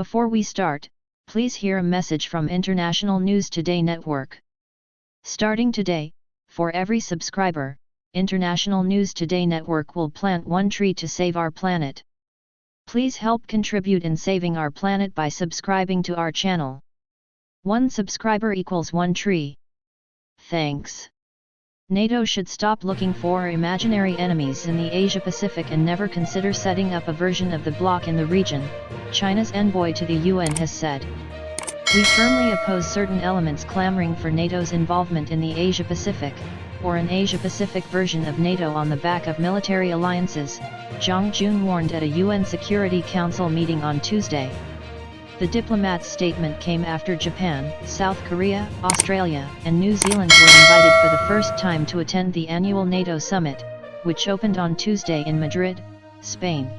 Before we start, please hear a message from International News Today Network. Starting today, for every subscriber, International News Today Network will plant one tree to save our planet. Please help contribute in saving our planet by subscribing to our channel. One subscriber equals one tree. Thanks. NATO should stop looking for imaginary enemies in the Asia-Pacific and never consider setting up a version of the bloc in the region, China's envoy to the UN has said. We firmly oppose certain elements clamoring for NATO's involvement in the Asia-Pacific, or an Asia-Pacific version of NATO on the back of military alliances, Zhang Jun warned at a UN Security Council meeting on Tuesday. The diplomat's statement came after Japan, South Korea, Australia, and New Zealand were invited for the first time to attend the annual NATO summit, which opened on Tuesday in Madrid, Spain.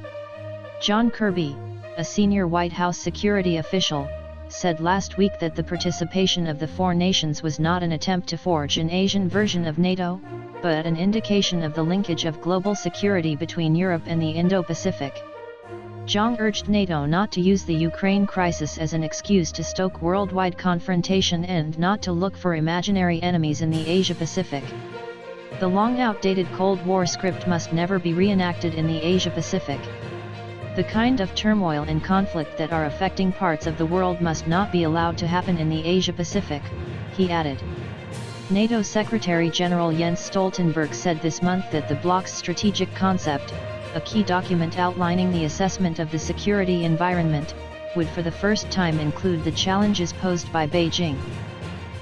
John Kirby, a senior White House security official, said last week that the participation of the four nations was not an attempt to forge an Asian version of NATO, but an indication of the linkage of global security between Europe and the Indo-Pacific. Zhang urged NATO not to use the Ukraine crisis as an excuse to stoke worldwide confrontation and not to look for imaginary enemies in the Asia-Pacific. The long-outdated Cold War script must never be reenacted in the Asia-Pacific. The kind of turmoil and conflict that are affecting parts of the world must not be allowed to happen in the Asia-Pacific, he added. NATO Secretary-General Jens Stoltenberg said this month that the bloc's strategic concept, a key document outlining the assessment of the security environment, would for the first time include the challenges posed by Beijing.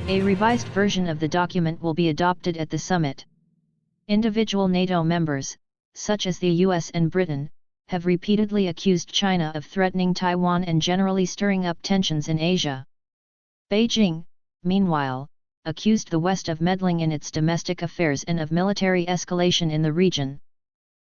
A revised version of the document will be adopted at the summit. Individual NATO members, such as the US and Britain, have repeatedly accused China of threatening Taiwan and generally stirring up tensions in Asia. Beijing, meanwhile, accused the West of meddling in its domestic affairs and of military escalation in the region.